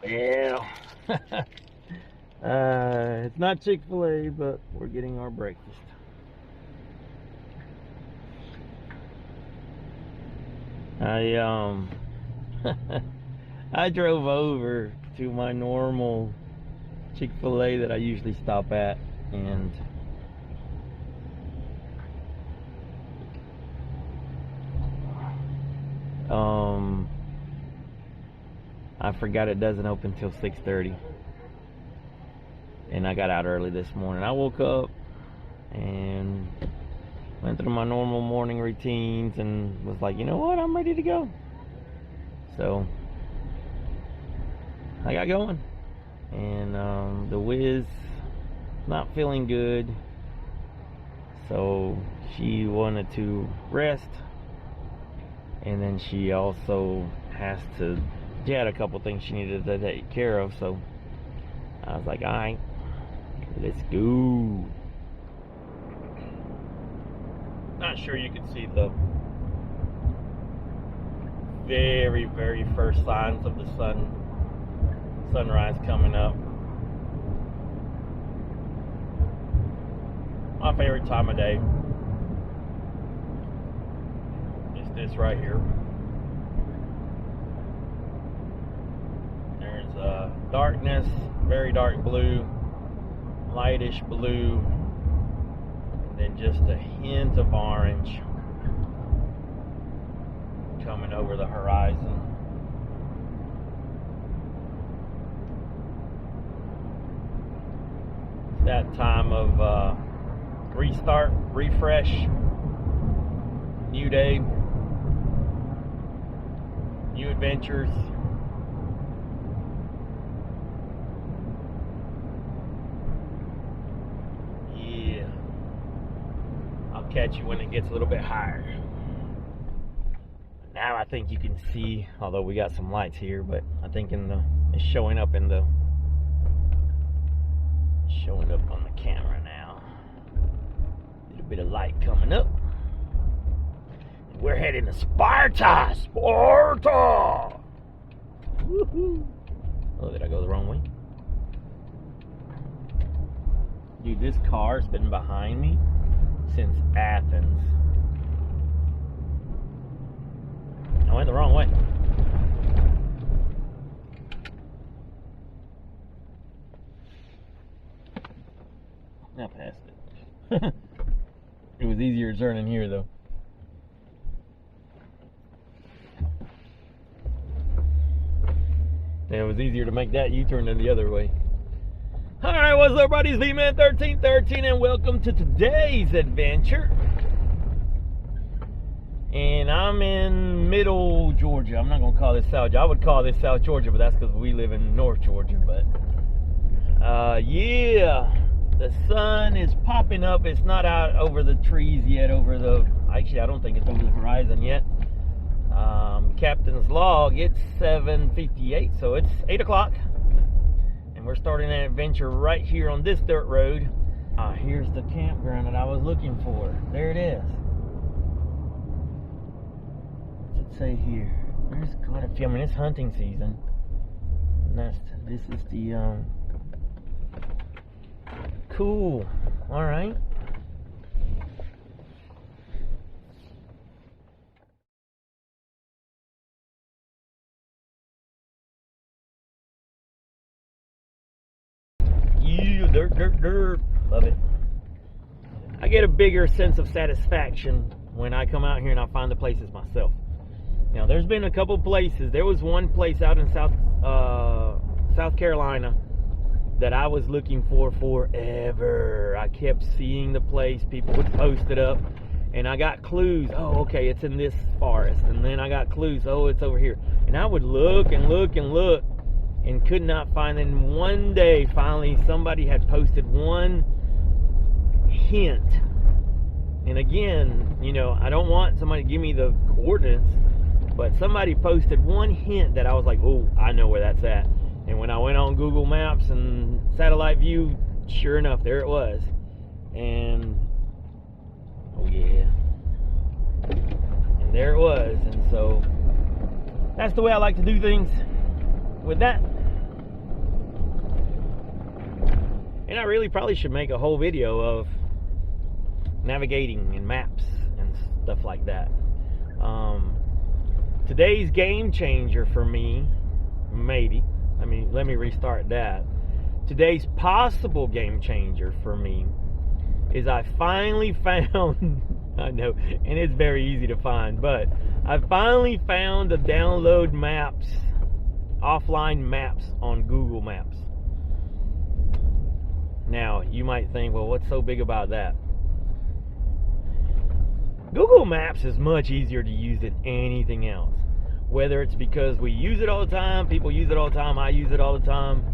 Yeah. It's not Chick-fil-A, but we're getting our breakfast. I I drove over to my normal Chick-fil-A that I usually stop at, and I forgot it doesn't open till 6:30, and I got out early this morning. I woke up and went through my normal morning routines and was like, you know what, I'm ready to go. So I got going, and the Wiz not feeling good, so she wanted to rest, and then she also she had a couple things she needed to take care of, so I was like, alright, let's go. Not sure you can see the very, very first signs of the sunrise coming up. My favorite time of day is this right here. There's darkness, very dark blue, lightish blue, and then just a hint of orange coming over the horizon. It's that time of restart, refresh, new day, new adventures. Yeah, I'll catch you when it gets a little bit higher. Now I think you can see, although we got some lights here, but I think it's showing up on the camera now. A little bit of light coming up. And we're heading to Sparta! Sparta! Woohoo! Oh, did I go the wrong way? Dude, this car's been behind me since Athens. I went the wrong way. I passed it. It was easier turning here, though. And it was easier to make that U-turn than the other way. Alright, what's up, buddies? Vman1313, and welcome to today's adventure. And I'm in middle Georgia. I'm not going to call this South Georgia. I would call this South Georgia, but that's because we live in North Georgia. But, yeah, the sun is popping up. It's not out over the trees yet, actually, I don't think it's over the horizon yet. Captain's log, it's 7:58, so it's 8 o'clock. And we're starting an adventure right here on this dirt road. Here's the campground that I was looking for. There it is. Say here, there's quite a few. I mean, it's hunting season. And this is the cool. All right. Yeah, dirt. Love it. I get a bigger sense of satisfaction when I come out here and I find the places myself. Now, there's been a couple places. There was one place out in South Carolina that I was looking for forever. I kept seeing the place. People would post it up, and I got clues. Oh, okay, it's in this forest. And then I got clues. Oh, it's over here. And I would look and look and look and could not find it. And one day, finally, somebody had posted one hint. And again, you know, I don't want somebody to give me the coordinates, but somebody posted one hint that I was like, oh, I know where that's at. And when I went on Google Maps and satellite view, sure enough, there it was. And, oh yeah. And there it was. And so, that's the way I like to do things. With that, And I really probably should make a whole video of navigating and maps and stuff like that. Today's game changer for me, maybe, let me restart that. Today's possible game changer for me is I finally found, I know, and it's very easy to find, but I finally found the download maps, offline maps on Google Maps. Now, you might think, well, what's so big about that? Google Maps is much easier to use than anything else. Whether it's because we use it all the time, people use it all the time, I use it all the time,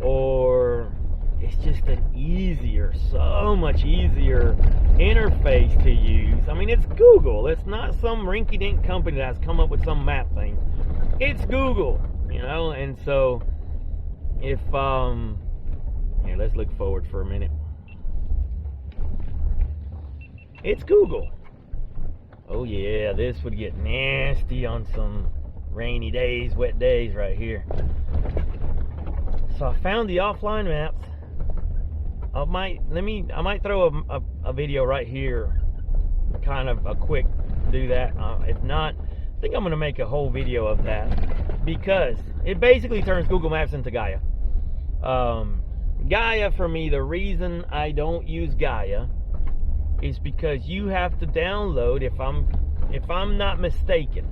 or it's just an easier, so much easier interface to use. It's Google. It's not some rinky-dink company that's come up with some map thing. It's Google, and so if, here, let's look forward for a minute. It's Google. Oh yeah, this would get nasty on some rainy days, wet days right here. So I found the offline maps. I might throw a video right here, kind of a quick do that. If not, I think I'm gonna make a whole video of that, because it basically turns Google Maps into Gaia. Gaia, for me, the reason I don't use Gaia is because you have to download, if I'm not mistaken,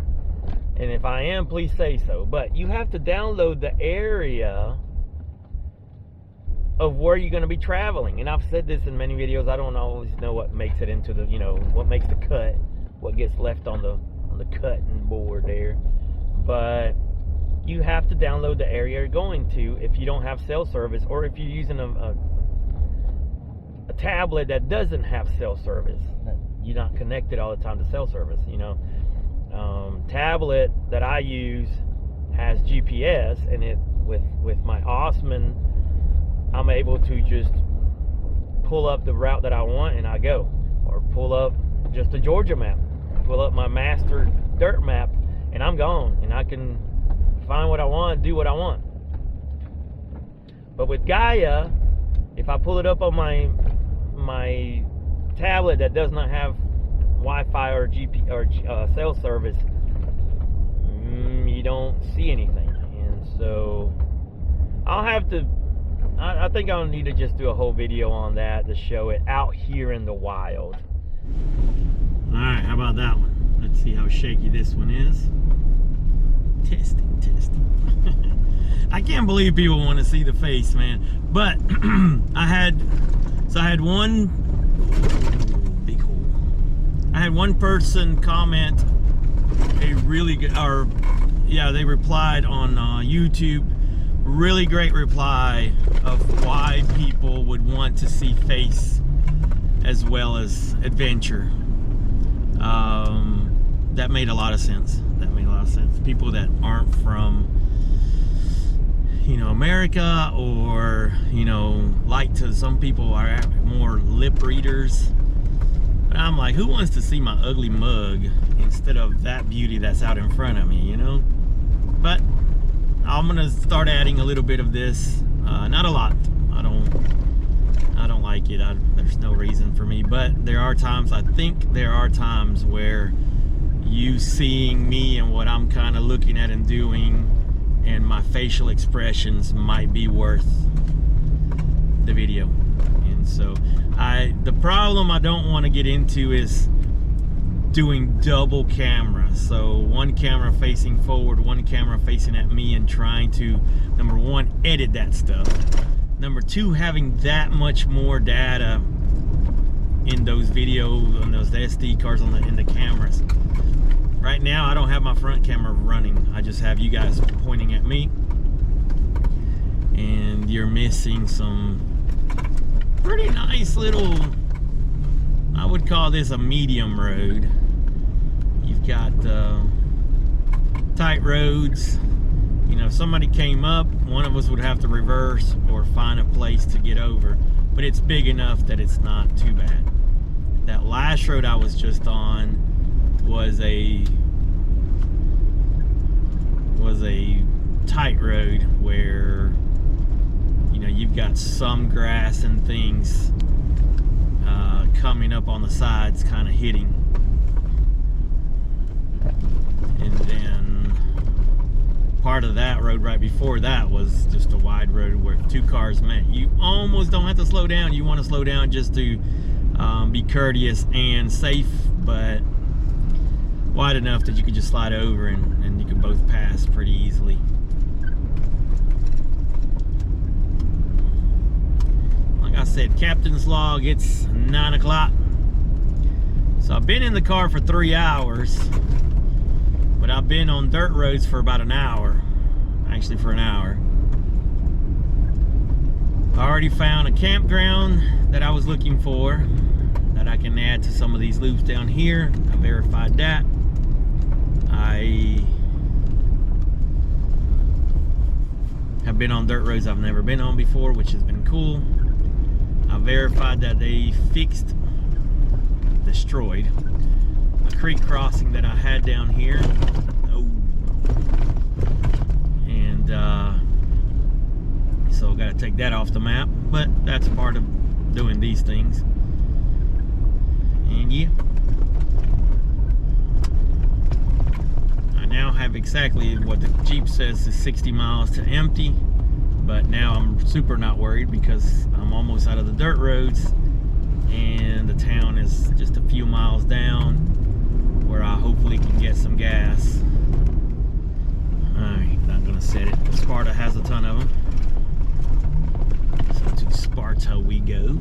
and if I am, please say so, but you have to download the area of where you're going to be traveling. And I've said this in many videos. I don't always know what makes it into the, what makes the cut, what gets left on the cutting board there. But you have to download the area you're going to if you don't have cell service, or if you're using a tablet that doesn't have cell service. You're not connected all the time to cell service, tablet that I use has GPS, and it with my Osman, I'm able to just pull up the route that I want and I go, or pull up just a Georgia map, pull up my master dirt map, and I'm gone, and I can find what I want, do what I want. But with Gaia, if I pull it up on my tablet that does not have Wi-Fi or cell service, you don't see anything. And so I'll have to, I think I'll need to just do a whole video on that to show it out here in the wild. Alright, how about that one? Let's see how shaky this one is. Testing. I can't believe people want to see the face, man. But I had one big hole. I had one person comment a really good, they replied on YouTube. Really great reply of why people would want to see face as well as adventure. That made a lot of sense. People that aren't from, America, or, some people are more lip readers. But I'm like, who wants to see my ugly mug instead of that beauty that's out in front of me, But I'm gonna start adding a little bit of this, not a lot. I don't like it. There's no reason for me, but I think there are times where you seeing me and what I'm kind of looking at and doing, and my facial expressions might be worth the video. And so the problem I don't want to get into is doing double camera. So one camera facing forward, one camera facing at me, and trying to, number one, edit that stuff. Number two, having that much more data in those videos, on those SD cards, in the cameras. Right now, I don't have my front camera running. I just have you guys pointing at me. And you're missing some pretty nice little, I would call this a medium road. You've got tight roads. If somebody came up, one of us would have to reverse or find a place to get over. But it's big enough that it's not too bad. That last road I was just on was a tight road where you've got some grass and things coming up on the sides, kind of hitting. And then part of that road right before that was just a wide road where if two cars met, you almost don't have to slow down. You want to slow down just to be courteous and safe, but wide enough that you could just slide over and you could both pass pretty easily. Like I said, captain's log, it's 9 o'clock. So I've been in the car for 3 hours, but I've been on dirt roads for about an hour, actually for an hour. I already found a campground that I was looking for that I can add to some of these loops down here. I verified that. I have been on dirt roads I've never been on before, which has been cool. I verified that they destroyed a creek crossing that I had down here. Oh. And so I gotta take that off the map, but that's part of doing these things. And yeah, I now have exactly what the Jeep says is 60 miles to empty, but now I'm super not worried because I'm almost out of the dirt roads and the town is just a few miles down where I hopefully can get some gas. Alright, not gonna set it. Sparta has a ton of them, so to Sparta we go.